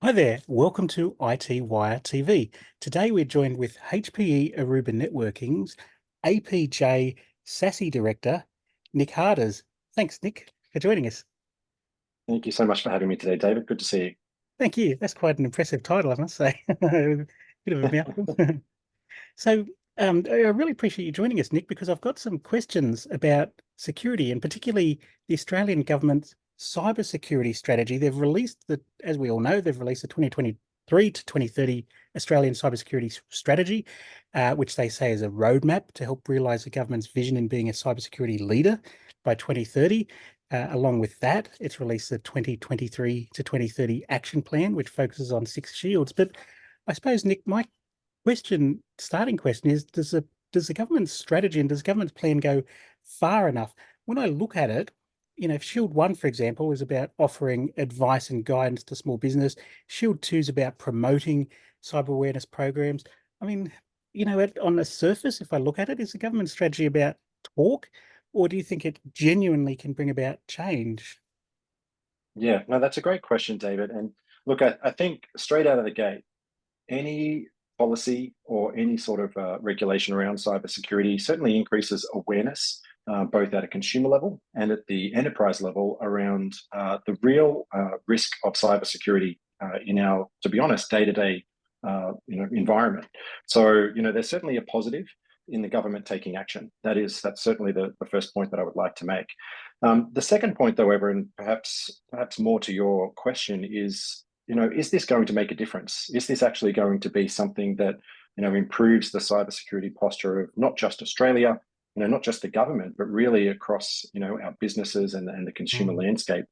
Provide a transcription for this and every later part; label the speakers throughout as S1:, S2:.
S1: Hi there, welcome to iTWireTV. Today we're joined with HPE Aruba Networking's APJ SASE Director, Nick Harders. Thanks, Nick, for joining us.
S2: Thank you so much for having me today, David. Good to see
S1: Thank you. That's quite an impressive title, I must say. Bit of a mouthful.
S2: you.
S1: So, I really appreciate you joining us, Nick, because I've got some questions about security and particularly the Australian government's cybersecurity strategy. As we all know, they've released the 2023 to 2030 Australian cybersecurity strategy, which they say is a roadmap to help realise the government's vision in being a cybersecurity leader by 2030. Along with that, it's released the 2023 to 2030 action plan, which focuses on six shields. But I suppose, Nick, my starting question is, does the government's strategy and does the government's plan go far enough? When I look at it, Shield 1, for example, is about offering advice and guidance to small business. Shield 2 is about promoting cyber awareness programs. I mean, on the surface, if I look at it, is the government strategy about talk, or do you think it genuinely can bring about change?
S2: Yeah, no, that's a great question, David. And look, I think straight out of the gate, any policy or any sort of regulation around cybersecurity certainly increases awareness, both at a consumer level and at the enterprise level around the real risk of cybersecurity in our, to be honest, day-to-day environment. So, there's certainly a positive in the government taking action. That's certainly the first point that I would like to make. The second point, however, and perhaps more to your question, is this going to make a difference? Is this actually going to be something that improves the cybersecurity posture of not just Australia, not just the government, but really across our businesses and the consumer
S1: Mm.
S2: landscape?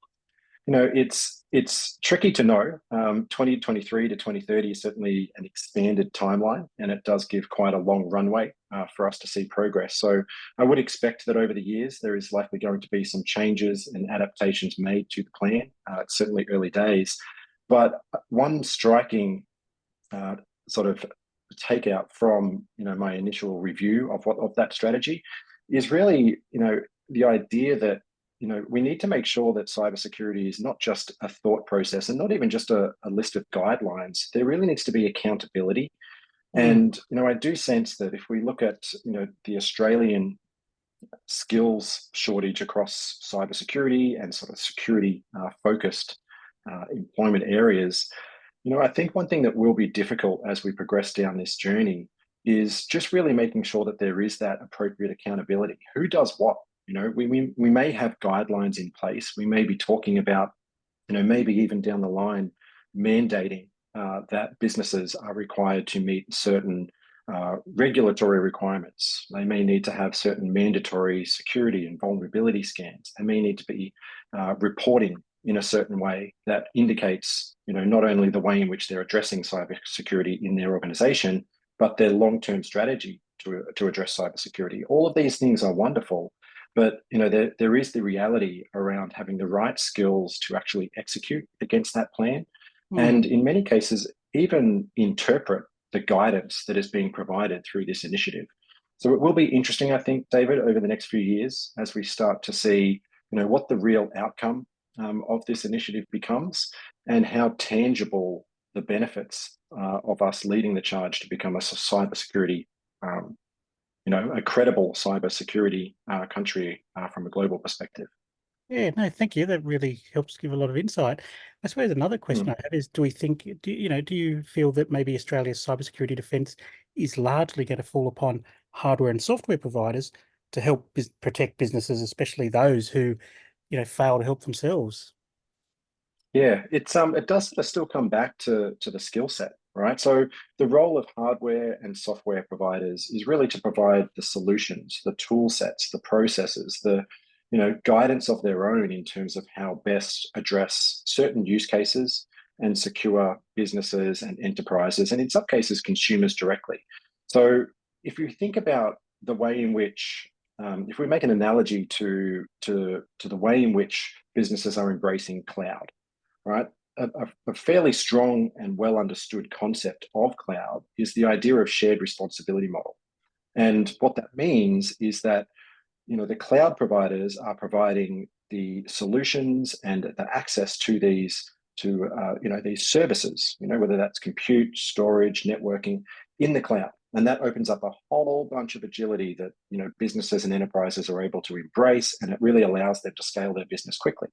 S2: It's tricky to know. 2023 to 2030 is certainly an expanded timeline, and it does give quite a long runway for us to see progress. So I would expect that over the years, there is likely going to be some changes and adaptations made to the plan. It's certainly early days. But one striking sort of takeout from my initial review of that strategy is really the idea that we need to make sure that cybersecurity is not just a thought process and not even just a list of guidelines. There really needs to be accountability.
S1: Mm.
S2: And I do sense that if we look at the Australian skills shortage across cybersecurity and sort of security focused employment areas, I think one thing that will be difficult as we progress down this journey is just really making sure that there is that appropriate accountability. Who does what? We may have guidelines in place. We may be talking about, maybe even down the line, mandating that businesses are required to meet certain regulatory requirements. They may need to have certain mandatory security and vulnerability scans. They may need to be reporting in a certain way that indicates, not only the way in which they're addressing cybersecurity in their organization, but their long-term strategy to address cybersecurity. All of these things are wonderful, but there is the reality around having the right skills to actually execute against that plan,
S1: Mm.
S2: and in many cases, even interpret the guidance that is being provided through this initiative. So it will be interesting, I think, David, over the next few years as we start to see, what the real outcome of this initiative becomes and how tangible the benefits of us leading the charge to become a cybersecurity, um, a credible cybersecurity country from a global perspective.
S1: Yeah, no, thank you. That really helps give a lot of insight. I suppose another question
S2: Hmm.
S1: I have is, do you feel that maybe Australia's cybersecurity defence is largely going to fall upon hardware and software providers to help protect businesses, especially those who, fail to help themselves?
S2: Yeah, it does sort of still come back to the skill set, right? So the role of hardware and software providers is really to provide the solutions, the tool sets, the processes, the guidance of their own in terms of how best address certain use cases and secure businesses and enterprises, and in some cases consumers directly. So if you think about the way in which if we make an analogy to the way in which businesses are embracing cloud, right? A fairly strong and well understood concept of cloud is the idea of shared responsibility model. And what that means is that the cloud providers are providing the solutions and the access to these these services, whether that's compute, storage, networking in the cloud. And that opens up a whole bunch of agility that businesses and enterprises are able to embrace, and it really allows them to scale their business quickly.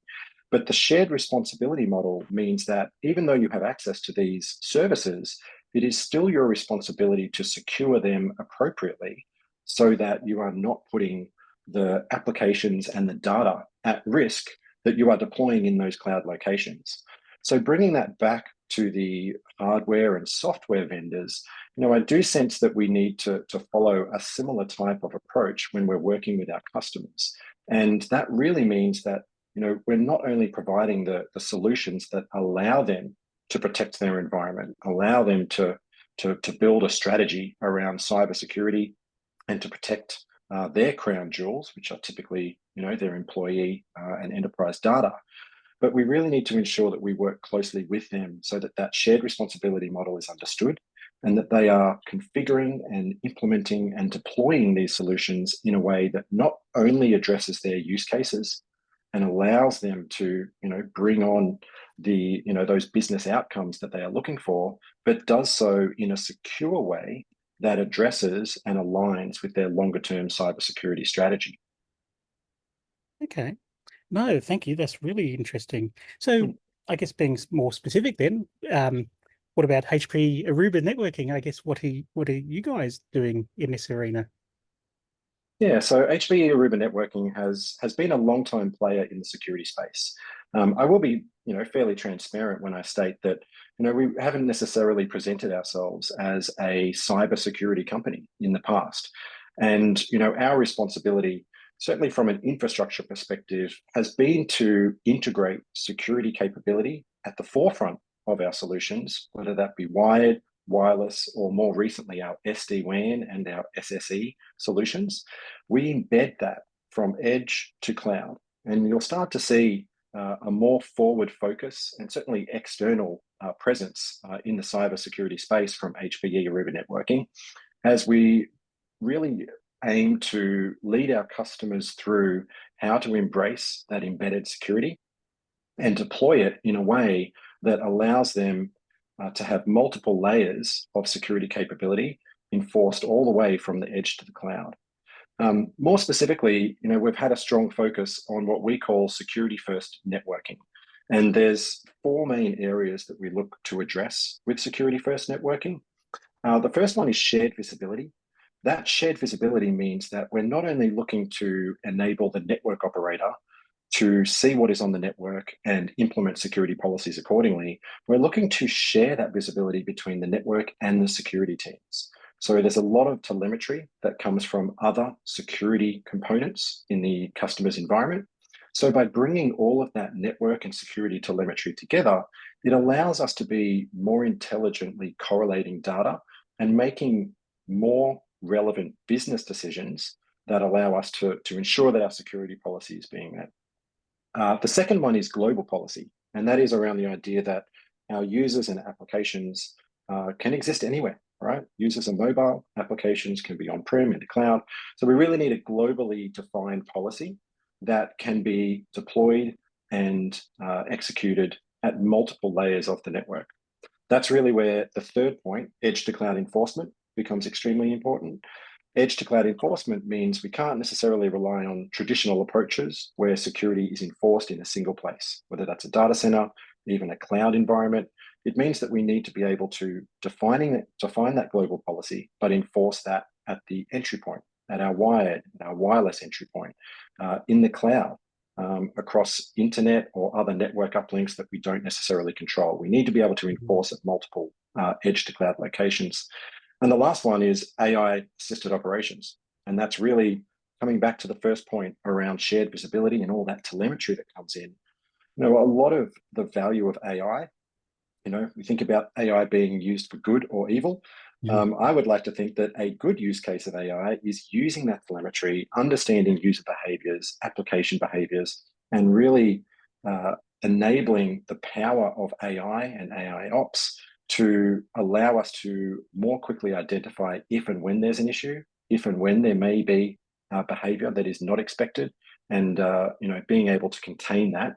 S2: But the shared responsibility model means that even though you have access to these services, it is still your responsibility to secure them appropriately so that you are not putting the applications and the data at risk that you are deploying in those cloud locations. So bringing that back to the hardware and software vendors, I do sense that we need to follow a similar type of approach when we're working with our customers. And that really means that we're not only providing the solutions that allow them to protect their environment, allow them to build a strategy around cybersecurity and to protect their crown jewels, which are typically their employee and enterprise data. But we really need to ensure that we work closely with them so that that shared responsibility model is understood and that they are configuring and implementing and deploying these solutions in a way that not only addresses their use cases and allows them to bring on those business outcomes that they are looking for, but does so in a secure way that addresses and aligns with their longer term cybersecurity strategy.
S1: Okay. No, thank you. That's really interesting. So I guess being more specific then, what about HPE Aruba Networking? I guess what are you guys doing in this arena?
S2: Yeah, so HPE Aruba Networking has been a long time player in the security space. I will be, fairly transparent when I state that, we haven't necessarily presented ourselves as a cybersecurity company in the past, and our responsibility, certainly from an infrastructure perspective, has been to integrate security capability at the forefront of our solutions, whether that be wired, wireless, or more recently our SD-WAN and our SSE solutions. We embed that from edge to cloud, and you'll start to see a more forward focus and certainly external presence in the cybersecurity space from HPE Aruba Networking as we really aim to lead our customers through how to embrace that embedded security and deploy it in a way that allows them to have multiple layers of security capability enforced all the way from the edge to the cloud. More specifically, we've had a strong focus on what we call security first networking. And there's four main areas that we look to address with security first networking. The first one is shared visibility. That shared visibility means that we're not only looking to enable the network operator to see what is on the network and implement security policies accordingly, we're looking to share that visibility between the network and the security teams. So there's a lot of telemetry that comes from other security components in the customer's environment. So by bringing all of that network and security telemetry together, it allows us to be more intelligently correlating data and making more relevant business decisions that allow us to ensure that our security policy is being met. The second one is global policy, and that is around the idea that our users and applications can exist anywhere, right? Users and mobile applications can be on-prem, in the cloud. So we really need a globally defined policy that can be deployed and executed at multiple layers of the network. That's really where the third point, edge to cloud enforcement, becomes extremely important. Edge to cloud enforcement means we can't necessarily rely on traditional approaches where security is enforced in a single place, whether that's a data center, even a cloud environment. It means that we need to be able to define that global policy, but enforce that at the entry point, at our wired, our wireless entry point, in the cloud, across internet or other network uplinks that we don't necessarily control. We need to be able to enforce at multiple edge to cloud locations. And the last one is AI assisted operations. And that's really coming back to the first point around shared visibility and all that telemetry that comes in. A lot of the value of AI, we think about AI being used for good or evil. I would like to think that a good use case of AI is using that telemetry, understanding user behaviors, application behaviors, and really enabling the power of AI and AI ops to allow us to more quickly identify if and when there's an issue, if and when there may be behavior that is not expected, and being able to contain that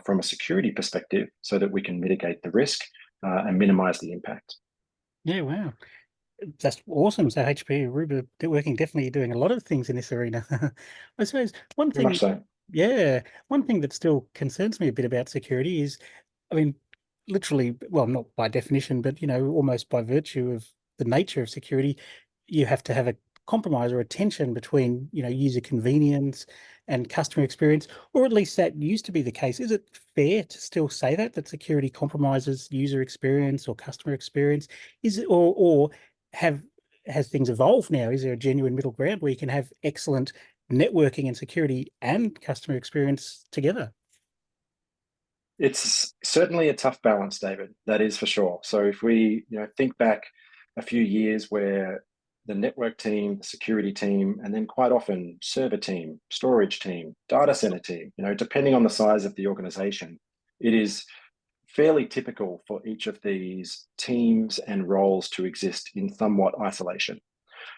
S2: from a security perspective so that we can mitigate the risk and minimize the impact.
S1: Yeah, wow. That's awesome. So HPE Aruba Networking definitely doing a lot of things in this arena. I suppose one
S2: Very much
S1: thing,
S2: so.
S1: yeah, one thing that still concerns me a bit about security is, I mean, literally, well, not by definition, but almost by virtue of the nature of security, you have to have a compromise or a tension between, user convenience and customer experience, or at least that used to be the case. Is it fair to still say that security compromises user experience or customer experience? Is it, or have has things evolved now? Is there a genuine middle ground where you can have excellent networking and security and customer experience together?
S2: It's certainly a tough balance, David. That is for sure. So if we, think back a few years where the network team, the security team, and then quite often server team, storage team, data center team, depending on the size of the organization, it is fairly typical for each of these teams and roles to exist in somewhat isolation.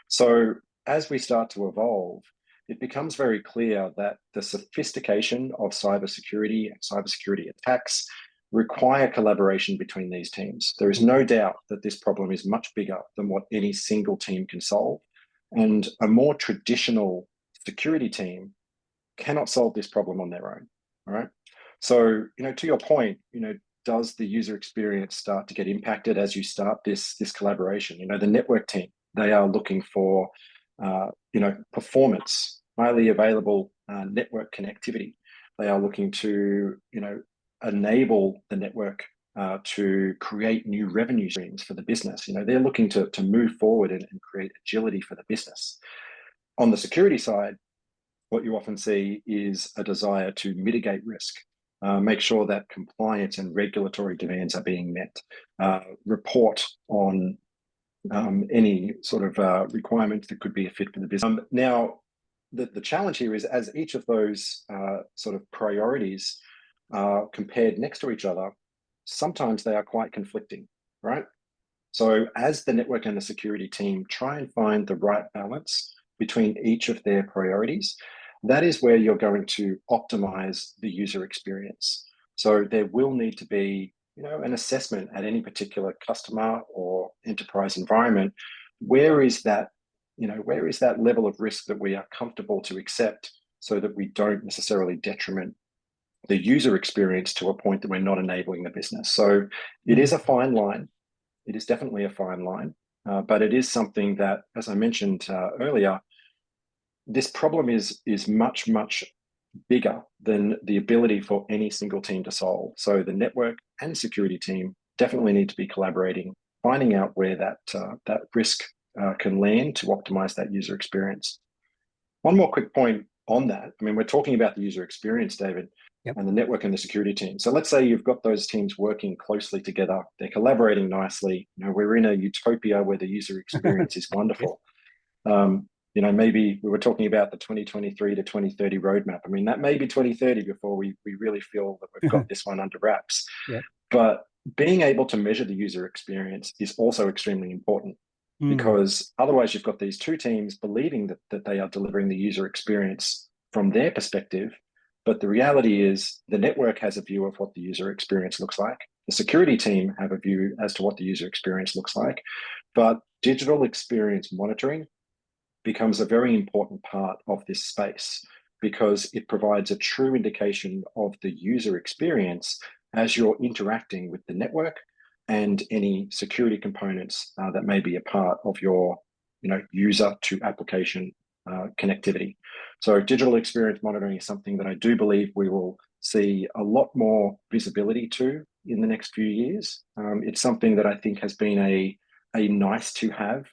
S2: So as we start to evolve, it becomes very clear that the sophistication of cybersecurity and cybersecurity attacks require collaboration between these teams. There is no doubt that this problem is much bigger than what any single team can solve. And a more traditional security team cannot solve this problem on their own. All right. So, to your point, does the user experience start to get impacted as you start this collaboration? The network team, they are looking for performance, highly available network connectivity. They are looking to enable the network to create new revenue streams for the business. They're looking to move forward and create agility for the business. On the security side, what you often see is a desire to mitigate risk, make sure that compliance and regulatory demands are being met, report on any sort of requirement that could be a fit for the business. Now, the challenge here is as each of those sort of priorities are compared next to each other, sometimes they are quite conflicting, right? So as the network and the security team try and find the right balance between each of their priorities, that is where you're going to optimize the user experience. So there will need to be, an assessment at any particular customer or enterprise environment. Where is that level of risk that we are comfortable to accept so that we don't necessarily detriment the user experience to a point that we're not enabling the business? So it is a fine line. It is definitely a fine line, but it is something that, as I mentioned earlier, this problem is much, much bigger than the ability for any single team to solve. So the network and security team definitely need to be collaborating, finding out where that risk can land to optimize that user experience. One more quick point on that. I mean, we're talking about the user experience, David,
S1: Yep.
S2: and the network and the security team. So let's say you've got those teams working closely together. They're collaborating nicely. We're in a utopia where the user experience is wonderful. Maybe we were talking about the 2023 to 2030 roadmap. I mean, that may be 2030 before we really feel that we've got this one under wraps.
S1: Yep.
S2: But being able to measure the user experience is also extremely important, because otherwise you've got these two teams believing that they are delivering the user experience from their perspective. But the reality is the network has a view of what the user experience looks like. The security team have a view as to what the user experience looks like. But digital experience monitoring becomes a very important part of this space, because it provides a true indication of the user experience as you're interacting with the network and any security components that may be a part of your user to application connectivity. So digital experience monitoring is something that I do believe we will see a lot more visibility to in the next few years. It's something that I think has been a nice to have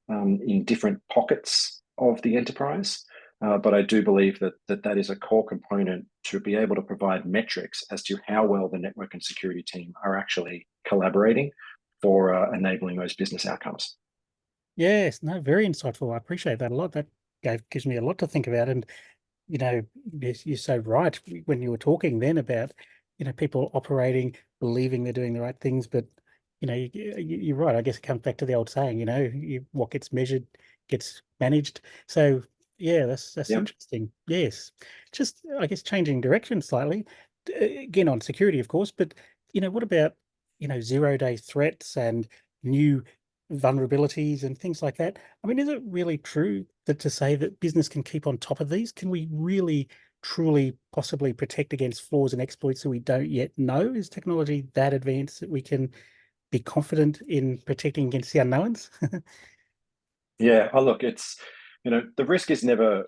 S2: in different pockets of the enterprise. But I do believe that is a core component to be able to provide metrics as to how well the network and security team are actually collaborating for enabling those business outcomes.
S1: Yes, no, very insightful. I appreciate that a lot. That gives me a lot to think about. And, you're so right when you were talking then about, people operating, believing they're doing the right things. But, you're right. I guess it comes back to the old saying, what gets measured gets managed. So, yeah, that's
S2: Yep.
S1: interesting. Yes. Just, I guess, changing direction slightly. again on security, of course, but what about zero-day threats and new vulnerabilities and things like that? I mean, is it really true that to say that business can keep on top of these? Can we really, truly, possibly protect against flaws and exploits that we don't yet know? Is technology that advanced that we can be confident in protecting against the unknowns?
S2: Yeah, oh look, it's the risk is never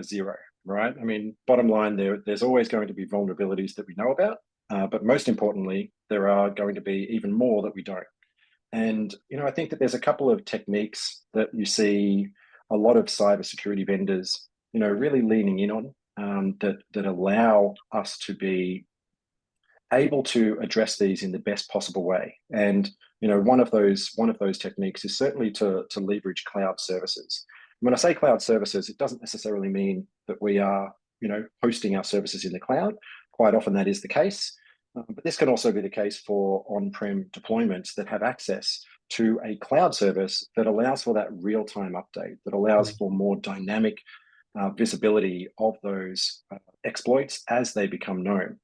S2: zero, right? I mean, bottom line, there's always going to be vulnerabilities that we know about, but most importantly, there are going to be even more that we don't. And I think that there's a couple of techniques that you see a lot of cybersecurity vendors, really leaning in on, that allow us to be able to address these in the best possible way. And one of those techniques is certainly to leverage cloud services. When I say cloud services, it doesn't necessarily mean that we are hosting our services in the cloud. Quite often that is the case, but this can also be the case for on-prem deployments that have access to a cloud service that allows for that real-time update, that allows
S1: Mm.
S2: for more dynamic visibility of those exploits as they become known.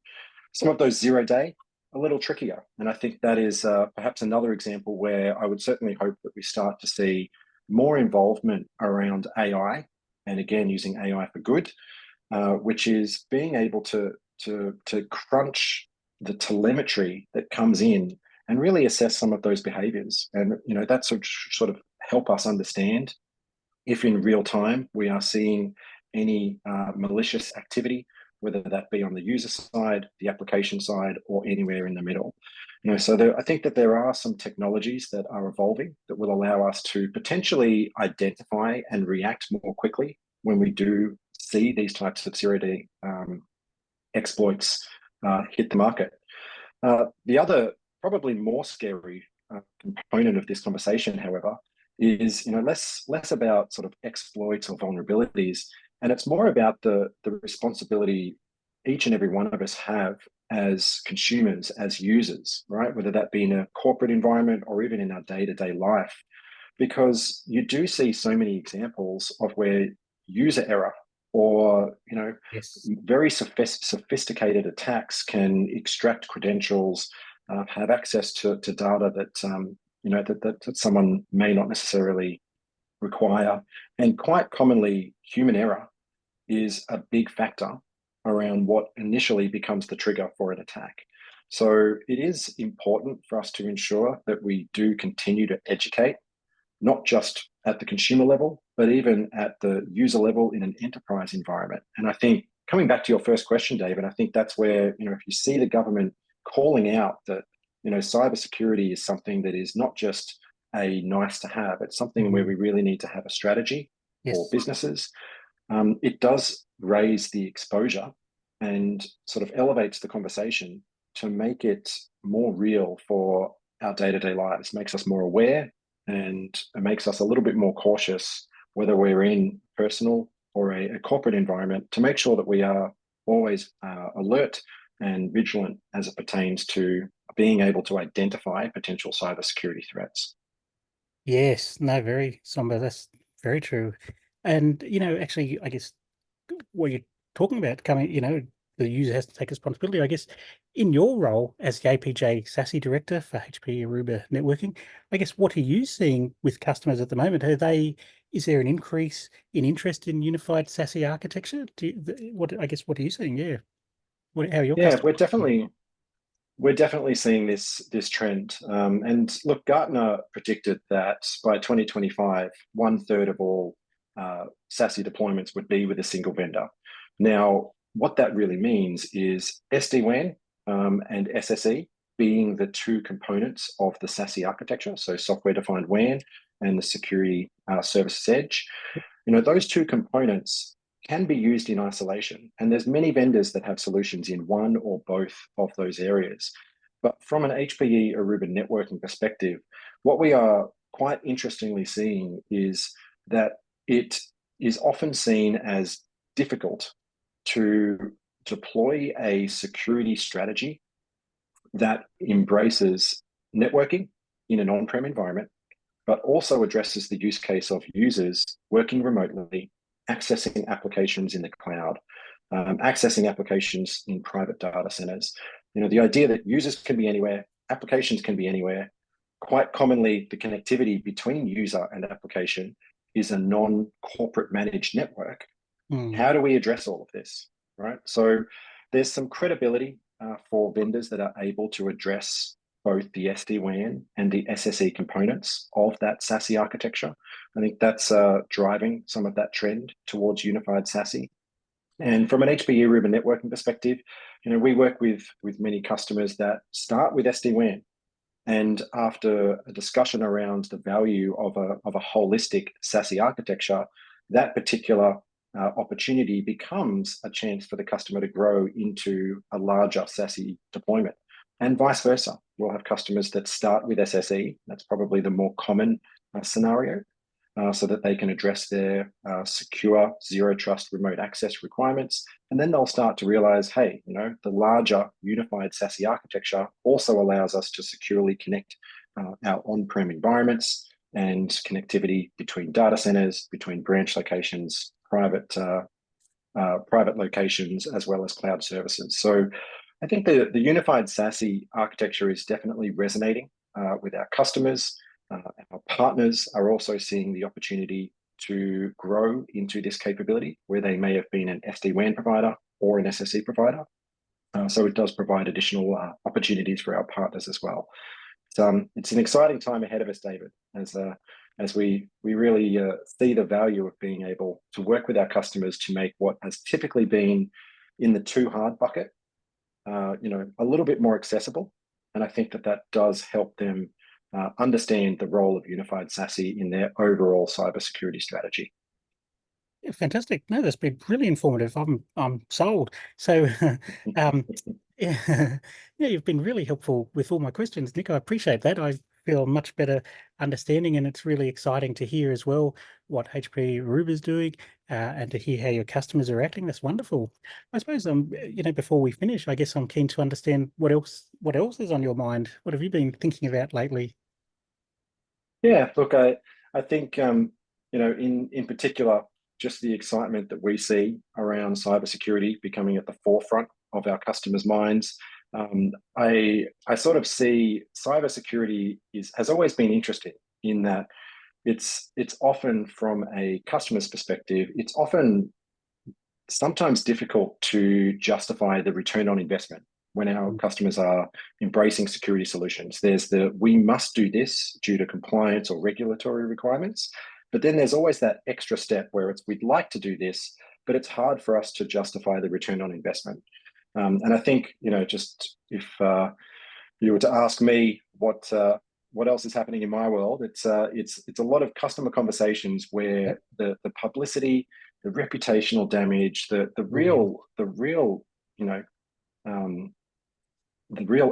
S2: Some of those zero-day, a little trickier. And I think that is perhaps another example where I would certainly hope that we start to see more involvement around AI, and again, using AI for good, which is being able to crunch the telemetry that comes in and really assess some of those behaviors. And that's sort of help us understand if in real time we are seeing any malicious activity, whether that be on the user side, the application side, or anywhere in the middle. So I think that there are some technologies that are evolving that will allow us to potentially identify and react more quickly when we do see these types of zero-day exploits hit the market. The other, probably more scary component of this conversation, however, is less about sort of exploits or vulnerabilities, and it's more about the responsibility each and every one of us have as consumers, as users, right? Whether that be in a corporate environment or even in our day-to-day life, because you do see so many examples of where user error or
S1: Yes.
S2: very sophisticated attacks can extract credentials, have access to data that someone may not necessarily require, and quite commonly human error is a big factor around what initially becomes the trigger for an attack. So it is important for us to ensure that we do continue to educate, not just at the consumer level, but even at the user level in an enterprise environment. And I think coming back to your first question, David, I think that's where, if you see the government calling out that, cybersecurity is something that is not just a nice to have, it's something where
S1: Mhm.
S2: we really need to have a strategy for
S1: Yes.
S2: businesses. It does raise the exposure and sort of elevates the conversation to make it more real for our day-to-day lives, makes us more aware, and it makes us a little bit more cautious, whether we're in personal or a corporate environment, to make sure that we are always alert and vigilant as it pertains to being able to identify potential cybersecurity threats.
S1: Yes. No, very somber. That's very true. And, actually, I guess what you're talking about coming, the user has to take responsibility. I guess in your role as the APJ SASE Director for HPE Aruba Networking, I guess what are you seeing with customers at the moment? Is there an increase in interest in unified SASE architecture? What are you seeing? Yeah. How are your
S2: Yeah,
S1: customers?
S2: we're definitely seeing this trend. And look, Gartner predicted that by 2025, one third of all SASE deployments would be with a single vendor. Now, what that really means is SD-WAN and SSE being the two components of the SASE architecture, so software-defined WAN and the security services edge. Those two components can be used in isolation, and there's many vendors that have solutions in one or both of those areas. But from an HPE Aruba networking perspective, what we are quite interestingly seeing is that it is often seen as difficult to deploy a security strategy that embraces networking in an on-prem environment, but also addresses the use case of users working remotely, accessing applications in the cloud. accessing applications in private data centers. The idea that users can be anywhere, applications can be anywhere. Quite commonly, the connectivity between user and application is a non-corporate managed network. How do we address all of this, right? So there's some credibility for vendors that are able to address both the SD-WAN and the SSE components of that SASE architecture. I think that's driving some of that trend towards unified SASE. And from an HPE Aruba networking perspective, we work with many customers that start with SD-WAN. And after a discussion around the value of a holistic SASE architecture, that particular opportunity becomes a chance for the customer to grow into a larger SASE deployment. And vice versa. We'll have customers that start with SSE. That's probably the more common scenario, so that they can address their secure zero trust remote access requirements. And then they'll start to realize, hey, the larger unified SASE architecture also allows us to securely connect our on-prem environments and connectivity between data centers, between branch locations, private locations, as well as cloud services. So I think the unified SASE architecture is definitely resonating with our customers. Our partners are also seeing the opportunity to grow into this capability where they may have been an SD-WAN provider or an SSE provider. So it does provide additional opportunities for our partners as well. It's an exciting time ahead of us, David, as we really see the value of being able to work with our customers to make what has typically been in the too hard bucket, a little bit more accessible. And I think that does help them understand the role of unified SASE in their overall cybersecurity strategy.
S1: Yeah, fantastic. No, that's been really informative. I'm sold. So, yeah, you've been really helpful with all my questions, Nick. I appreciate that. I feel a much better understanding, and it's really exciting to hear as well what HPE Aruba is doing, and to hear how your customers are acting. That's wonderful. I suppose, before we finish, I guess I'm keen to understand what else is on your mind. What have you been thinking about lately?
S2: Yeah, look, I think in particular, just the excitement that we see around cybersecurity becoming at the forefront of our customers' minds. I sort of see cybersecurity has always been interesting in that it's often, from a customer's perspective, it's often sometimes difficult to justify the return on investment when our customers are embracing security solutions. There's we must do this due to compliance or regulatory requirements. But then there's always that extra step where we'd like to do this, but it's hard for us to justify the return on investment. And I think, just if you were to ask me what else is happening in my world, it's a lot of customer conversations where the publicity, the reputational damage, the real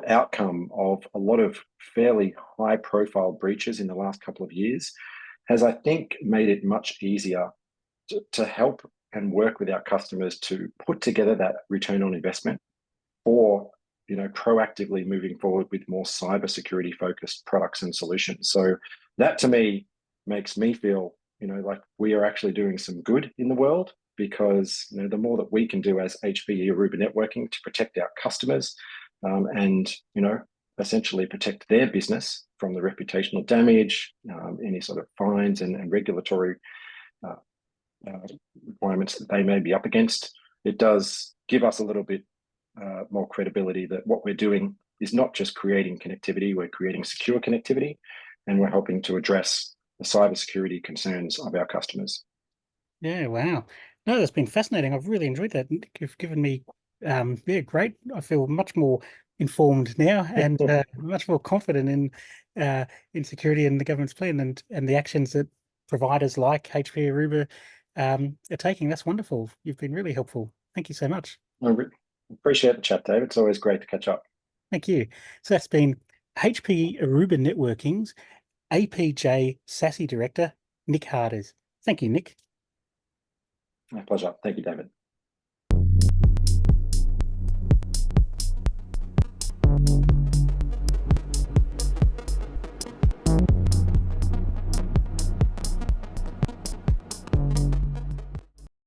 S2: outcome of a lot of fairly high profile breaches in the last couple of years has, I think, made it much easier to help and work with our customers to put together that return on investment for proactively moving forward with more cybersecurity focused products and solutions. So that to me makes me feel like we are actually doing some good in the world, because the more that we can do as HPE Aruba Networking to protect our customers and essentially protect their business from the reputational damage, any sort of fines and regulatory requirements that they may be up against, it does give us a little bit more credibility that what we're doing is not just creating connectivity, we're creating secure connectivity, and we're helping to address the cybersecurity concerns of our customers.
S1: Yeah, wow. No, that's been fascinating. I've really enjoyed that. You've given me, great. I feel much more informed now and much more confident in security and the government's plan and the actions that providers like HPE Aruba are taking. That's wonderful. You've been really helpful. Thank you so much.
S2: I appreciate the chat, David. It's always great to catch up.
S1: Thank you. So that's been HPE Aruba Networking's APJ SASE Director, Nick Harders. Thank you, Nick.
S2: My pleasure. Thank you, David.